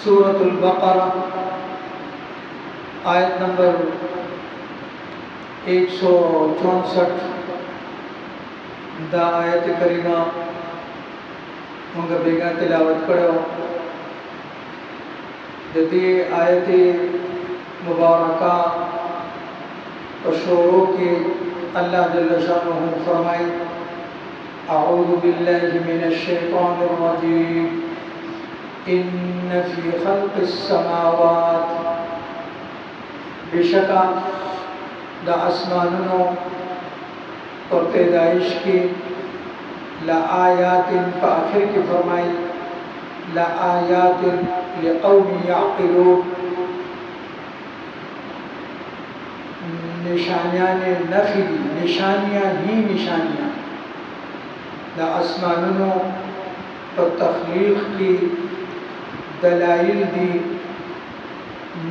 सूरतुल बक़रा आयत नंबर 164 दा आयत करीमा मंग बेगा तिलावत करो। जदी आयत मुबारका शुरू की अल्लाह जल्ल शानुहु फरमाई अऊज़ु बिल्लाहि मिनश शैतानिर रजीम इन्न फी खल्क़िस समावात बेशका द आसमानों और पैदाइश की ला आयातिन पर आखिर की फरमाई ला आयातिन लिक़ौमिन यअक़िलून निशानियाँ ने नफी दी निशानियाँ ही निशानियाँ द आसमानों पर तख्लीक़ की दलाइल दी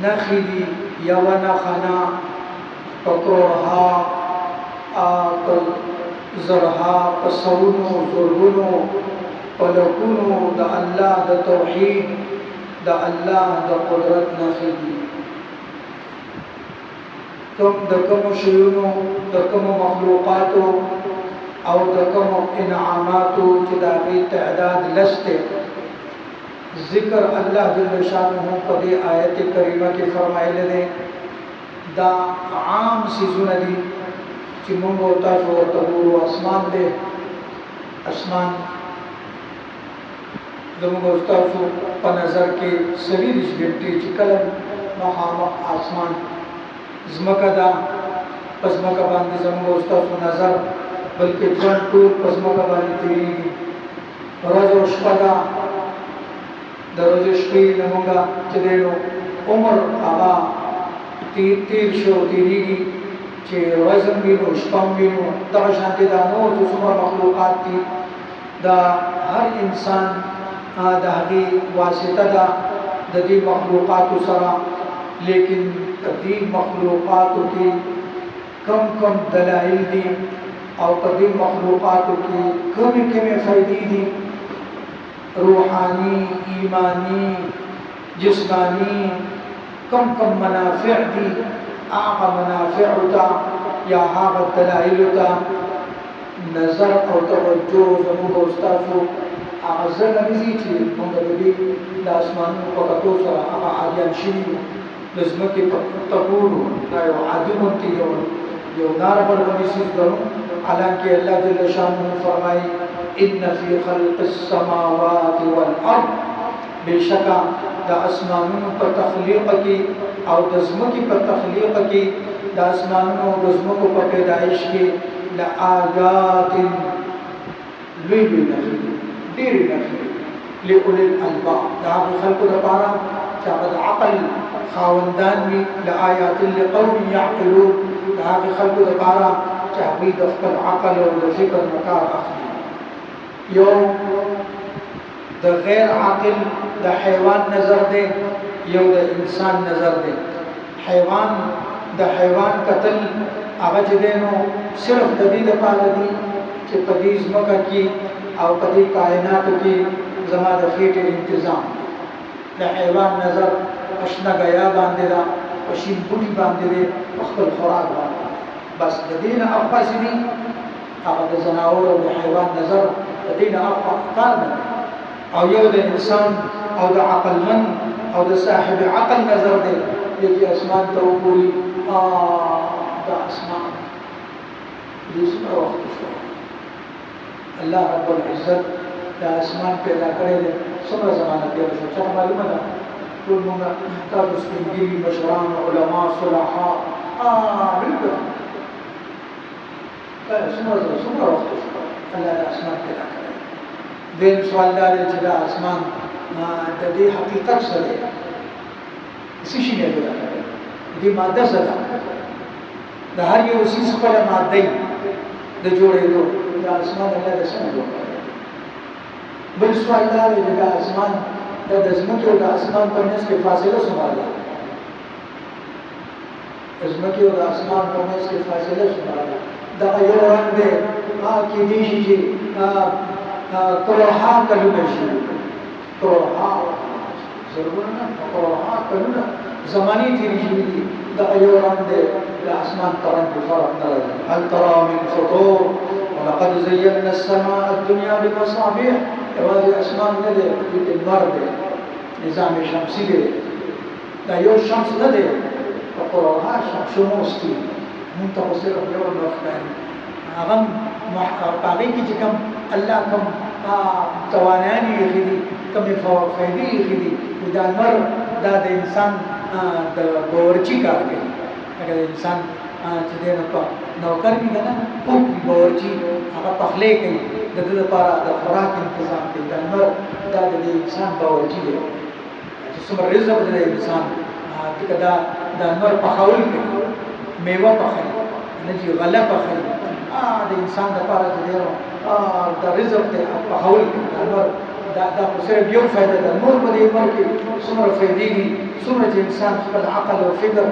नखी दी यवना खाना पकड़हा ज़रहा पसौनो ज़ुर्गुनो पलकुनो द अल्लाह द तौहीद द अल्लाह द कुदरत नखी दी तुम दकम शयूनो दकम मखलूक़ातो और दकम इनामातो चिदाबी तअदाद लस्ते ज़िक्र अल्लाह जल्ल शानुहु पदे आयत करीमा के फरमाइले दे दा आम सीज़ुन दी कि मुंगो ताशो तबूरो आसमान दे आसमान जमुगो ताशो पनज़र के सभी रिश्ते चिकलम महाम आसमान ज़मकदा पज़मका बांधे जमुगो ताशो नज़र बल्कि जन टूर पज़मका बांधे तेरी रज़ो शपदा दरोजश्री नमुंगा चदेनो उमर आबा तीर शो तीरीगी चे वज़न बिनो शपम बिनो तब शांति दानो जो सुमर मखलूक़ात थी दा हर इंसान दागी वासिता दा ददी मखलूक़ात सरा लेकिन कदी मखलूक़ात की कम दलाइल दी और कदी मखलूक़ात की कमी फ़ायदी दी रूहानी ईमानी जिस्मानी कम मनाफ़िअ दी आगा मनाफ़िअ होता या आगा दलाइल होता नज़र और तवज्जो ज़मुगो उस्ताफ़ो आज़र नबिज़ी थी मंगदबी दासमान पकतो सरा आगा आदियान शीनी नज़म के तकूर नायो आदिमती यो नार पर नबिज़ी करूँ हालांकि अल्लाह जल्ल शानुहु फरमाई इन्न फी खल्क़िस समावाति वल अर्द बेशका द आसमानों पर तख्लीक़ की और दज़मों की पर तख्लीक़ की द आसमानों और दज़मों को पर पैदाइश की ला आयातिन लुई नफ़ी डेरी नफ़ी लिउलिल अलबाब दाग खल्क़ द पारा चाबद अक़ल खावंदान भी ला आयातिन लिक़ौमिन यअक़िलून दाग खल्क़ द पारा चाबी दफ़्तर अक़ल और फ़िक्र मकार अख़ली यो द गैर आक़िल द हैवान नज़र दे यो द इंसान नज़र दे हैवान कतल आवाज देनो सिर्फ दबी दपा दी कि पदीज मका की और पदी कायनात की जमा दफीट इंतज़ाम द हैवान नज़र अशना गया बांधेदा पशीन बूटी बांधे दे अख्तर खुराक बांधे बस दीन अफ़ा सिनी आवाज जनावर और हैवान नज़र दीन अफ़ा कार न और यो द इंसान और द अक़लमंद और द साहिब अक़ल नज़र दे ये कि आसमान तो पूरी द आसमान जिसमें वक्त अल्लाह रब्बुल इज़्ज़त द आसमान पैदा करे दे समरा ज़माना के सोचा मालूम है तो मुंगा तब उसकी गिरी मशरान उलमा सुलहा बिल्कुल समरा वक्त अल्लाह द आसमान पैदा करे दिन सवालदार जदा आसमान तदे हकीकत सरे इसी शी ने बोला ये मादा सदा दहर ये उसी से पहले मादा ही द जोड़े दो आसमान अल्लाह द सन दो बल सवालदार जदा आसमान द दज़म के द आसमान पर नस के फासले संभाला दज़म के द आसमान पर नस के फासले संभाला दा यो रंग दे की देशी जी करोहा कलुमेशी करोहा زرګونه او کلونه زماني تیرې شوې دي دغه یو رنګ دی د اسمان په رنګ کې فرق نه لري. هل ترى من فطور ولقد زينا السماء الدنيا بمصابيح. یوازې اسمان نه دی بلکې لمر دی، نظام شمسي دی، دا یو شمس نه دی. فقرها شموس دي مونږ ته خو صرف یو نور ښکاري. هغه په هغې کې چې کوم الله کوم توانایانې ایښي دي، کومې فایدې ایښي دي، دا لمر دا د انسان د باورچي کار کوي. اگر انسان چې دی نو په نوکر وي که نه پوک وي باورچي، هغه پخلی کوي، د ده لپاره د خوراک انتظام کوي. دا لمر دا د انسان باورچي دی چې څومره رزق دی د انسان. ځکه دا لمر پخول کوي، میوه پخوي، نه چې غله پخوي. د انسان لپاره چې دی نو د رزق دی پخول کوي. دا لمر دا خو صرف یو فایده ده. نور په دې لمر کې څومره فایدې دي، څومره چې انسان خپل عقل او فکر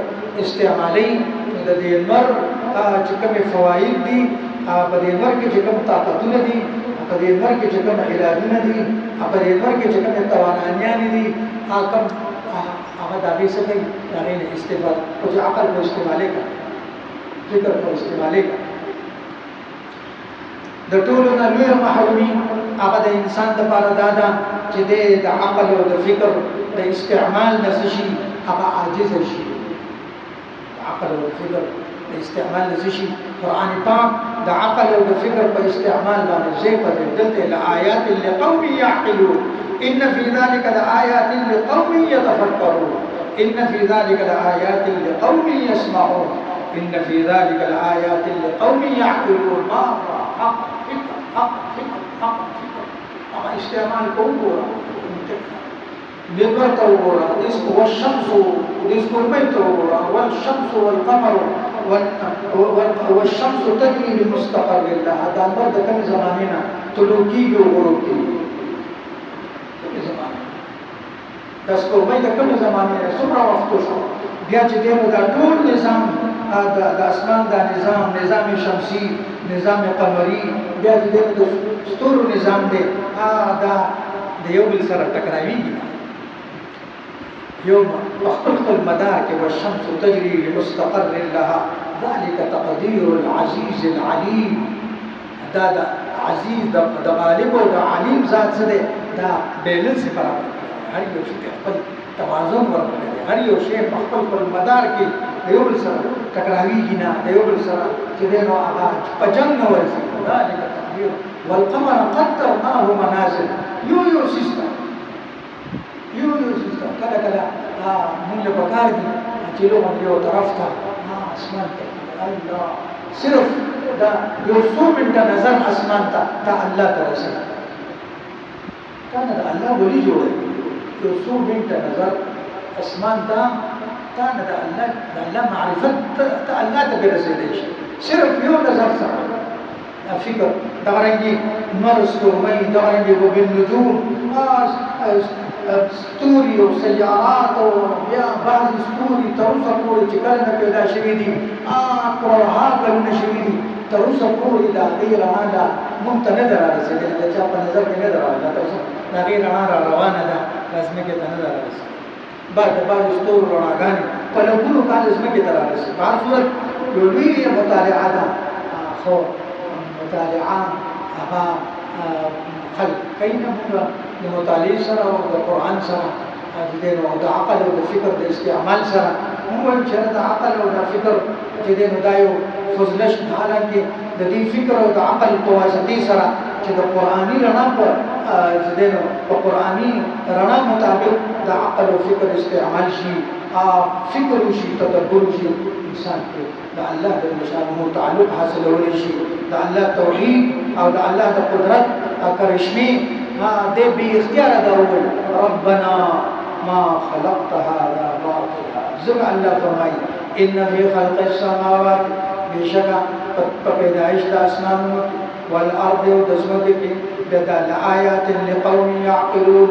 استعمالوي. نو د دې لمر چې کومې فواید دي، په دې لمر کې چې کوم طاقتونه دي، په دې لمر کې چې کوم علاجونه دي، په دې لمر کې چې کومې توانایانې دي، هغه د هغې څه کوي؟ د هغې نه استفاده. خو چې عقل په استعمالې کړه، فکر په استعمالې کړه. د ټولو نه لویه محرومي هغه د انسان دپاره دا ده چې دی د عقل او د فکر د استعمال نه څه شي؟ هغه عاجزه شي. د عقل او د فکر د استعمال نه څه شي؟ قرآن پاک د عقل او د فکر په استعمال باندې ځای په ځای دلته لآیات لقوم یعقلون ان فی ذلک لآیات لقوم یتفکرون ان فی ذلک لآیات لقوم یسمعون ان فی ذلک لآیات لقوم یعقلون. ما حق فکر حق فکر حق فکر هغه استعمال کوو. ګوره لمر ته وګوره، والشمس د سپوږمۍ ته وګوره، والشمس والقمر والشمس تجري لمستقر لها. دا لمر د کومې زمانې نه طلوع کېږي او غروب کېږي؟ کومې زمانې؟ دا سپوږمۍ د کومې زمانې نه څومره وخت شو؟ بیا چې دی نو دا ټول نظام د اسمان دا نظام شمسي، نظام قمري، بیا چې دی د ستورو نظام دی، دا د یو بل سره ټکراویږي. یو په خپل مدار کې والشمس تجري لمستقر لها ذلك تقدير العزيز العليم. دا د عزیز د غالب او د علیم ذات څه دی؟ دا بیلنس برابر دی. هر یو شي خپل توازن ورکړی دی. هر یو شی په خپل مدار کې د یو بل سره ټکراویږي نه، د یو بل سره چې دی نو هغه په جنګ نه ورځي. ذلك تقدير والقمر قدرناه منازل. یو سیستم کله کله مونږ له پکار دي چې لوګو یو طرف ته اسمان ته الله صرف دا یو څو منټه نظر اسمان ته الله ته رسېږي. کنه دا الله ولی جوړوي. یو څو منټه نظر اسمان ته نه د الله معرفت ته الله ته رسېدلی شي. صرف یو نظر سره فکر دغه رنګې نور سپوږمۍ، دغه رنګې وبالنجوم ستوري او سیارات او بیا بعضې ستوري تر اوسه پورې چې کله نه پیدا شوي دي، کروړها کلونه شوي دي، تر اوسه پورې د هغې رڼا ده مونږ ته نه ده رارسېدلې، د چا په نظر کې نه ده راغله. تر اوسه د هغې رڼا را روانه ده، دا ځمکې ته نه ده رارسېدلې. د بعضې ستورو رڼاګانې په لکونو کاله ځمکې ته رارسېږي. په هر صورت یو لویه مطالعه ده، خو مطالعه هغه خلق کوي نه مونږ د مطالعې سره او د قرآن سره چې دی نو د عقل او د فکر د استعمال سره مونږ وایو چې د عقل او د فکر چې دی نو دا یو فضله شي. حالانکې د دې فکر او د عقل په واسطې سره چې د قرآني رڼا په چې دی نو په قرآني رڼا مطابق د عقل او فکر استعمال شي، فکر وشي، تدبر وشي، انسان کې د الله د شانه تعلق حاصلولی شي، د الله توحید او د الله د قدرت کرشمې دې بې اختیاره دا وویل ربنا ما خلقت هذا باطلا. ځکه الله فرمایي ان فی خلق السماوات، بېشکه په پیدایش د اسمانونو والارض او د ځمکې کې د لآیات لقوم یعقلون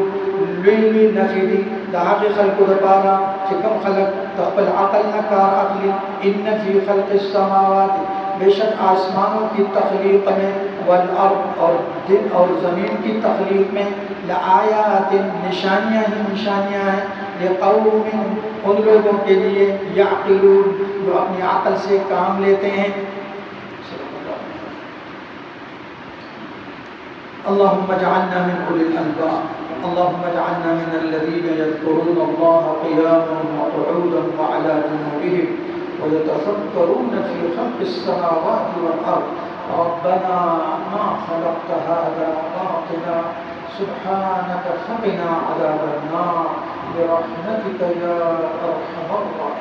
لوی نښې دي د هغې خلکو دپاره چې کوم خلک د خپل عقل نه کار اخلي. ان فی خلق السماوات، بے شک آسمانوں کی تخلیق میں वल अर्द और दिन और ज़मीन की तख्लीक में लआयातिन निशानियाँ ही निशानियाँ हैं, लिक़ौमिन उन लोगों के लिए याक़िलून जो अपनी अक़ल से काम लेते हैं। अल्लाहुम्मा जअलना मिन उलिल अलबाब, अल्लाहुम्मा जअलना मिनल्लज़ीना यज़कुरूना अल्लाह क़ियामन व क़ुऊदन व अला जुनूबिहिम व यतफ़क्करूना फ़ी ख़ल्क़िस समावाति वल अर्द रब्बना मा ख़लक़्त हाज़ा बातिला सुब्हानक फ़क़िना अज़ाबन्नार बिरहमतिक या अरहमर राहिमीन।